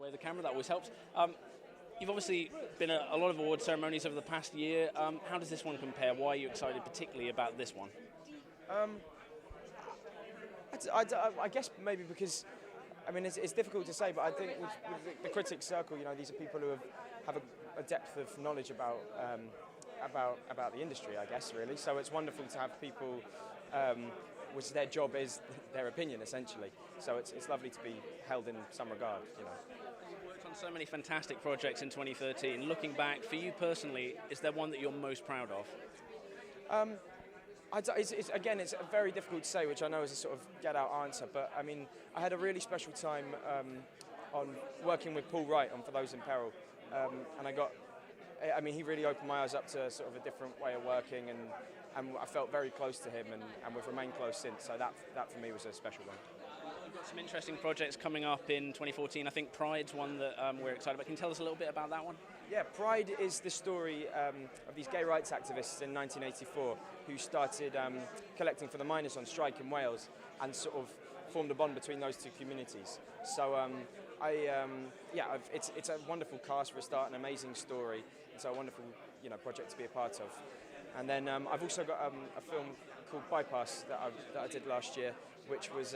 the way of the camera, that always helps. You've obviously been at a lot of award ceremonies over the past year. How does this one compare? Why are you excited particularly about this one? I guess maybe because, I mean, it's difficult to say, but I think with the critics circle, you know, these are people who have a depth of knowledge about the industry, I guess, really. So it's wonderful to have people which their job is their opinion, essentially. So it's lovely to be held in some regard, you know. You worked on so many fantastic projects in 2013. Looking back, for you personally, is there one that you're most proud of? Again, it's very difficult to say, which I know is a sort of get-out answer, but I mean, I had a really special time on working with Paul Wright on For Those in Peril, and he really opened my eyes up to sort of a different way of working, and I felt very close to him, and we've remained close since, so that for me was a special one. You've got some interesting projects coming up in 2014. I think Pride's one that we're excited about. Can you tell us a little bit about that one? Yeah, Pride is the story of these gay rights activists in 1984 who started collecting for the miners on strike in Wales and sort of formed a bond between those two communities. So it's a wonderful cast for a start, an amazing story. It's a wonderful project to be a part of. And then I've also got a film called Bypass that I did last year, which was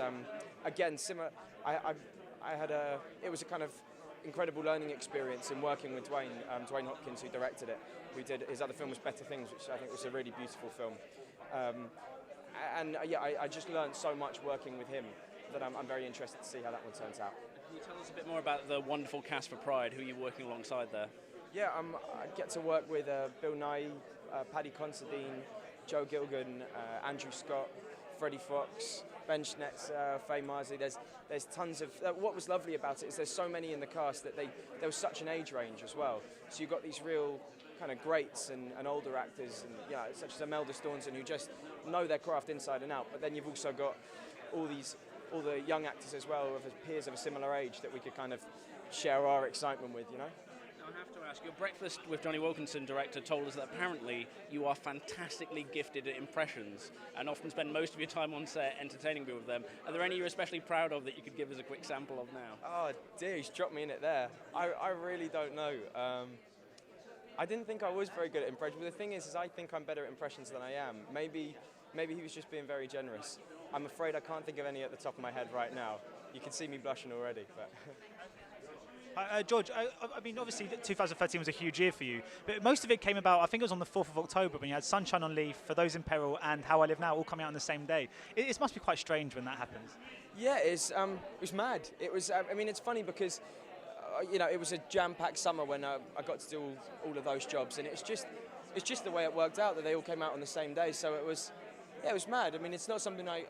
again similar. It was a kind of incredible learning experience in working with Dwayne Hopkins, who directed it. His other film was Better Things, which I think was a really beautiful film. I just learned so much working with him that I'm very interested to see how that one turns out. Can you tell us a bit more about the wonderful cast for Pride? Who are you working alongside there? Yeah, I get to work with Bill Nighy, Paddy Considine, Joe Gilgun, Andrew Scott, Freddie Fox, Ben Schnetzer, Faye Marsley. There's tons of. What was lovely about it is there's so many in the cast that there was such an age range as well. So you've got these real kind of greats and older actors, and such as Imelda Staunton, who just know their craft inside and out. But then you've also got all the young actors as well, of peers of a similar age that we could kind of share our excitement with, Now I have to ask, your Breakfast with Johnny Wilkinson director told us that apparently you are fantastically gifted at impressions and often spend most of your time on set entertaining people with them. Are there any you're especially proud of that you could give us a quick sample of now? Oh dear, he's dropped me in it there. I really don't know. I didn't think I was very good at impressions, but the thing is I think I'm better at impressions than I am. Maybe he was just being very generous. I'm afraid I can't think of any at the top of my head right now. You can see me blushing already. But George, I mean, obviously 2013 was a huge year for you, but most of it came about, I think it was on the 4th of October when you had Sunshine on Leaf, For Those in Peril and How I Live Now all coming out on the same day. It must be quite strange when that happens. Yeah, it was mad. It was, I mean, it's funny because, it was a jam-packed summer when I got to do all of those jobs, and it's just the way it worked out that they all came out on the same day, so it was mad. I mean, it's not something I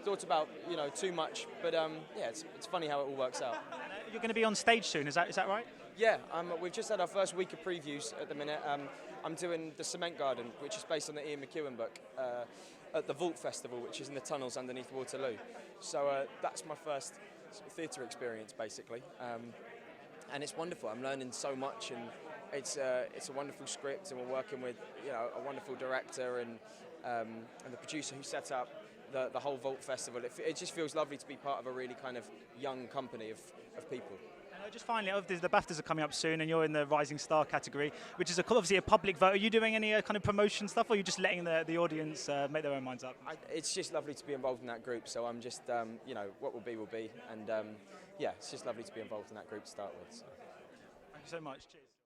thought about, too much, but it's funny how it all works out. You're going to be on stage soon, is that right? Yeah, we've just had our first week of previews at the minute. I'm doing The Cement Garden, which is based on the Ian McEwan book, at the Vault Festival, which is in the tunnels underneath Waterloo. So that's my first theatre experience, basically. And it's wonderful. I'm learning so much, and it's a wonderful script, and we're working with a wonderful director and the producer who set up the whole Vault Festival. It just feels lovely to be part of a really kind of young company of people. Just finally, the BAFTAs are coming up soon, and you're in the Rising Star category, which is obviously a public vote. Are you doing any kind of promotion stuff, or are you just letting the audience make their own minds up? It's just lovely to be involved in that group, so I'm just, what will be, and it's just lovely to be involved in that group to start with. So. Thank you so much. Cheers.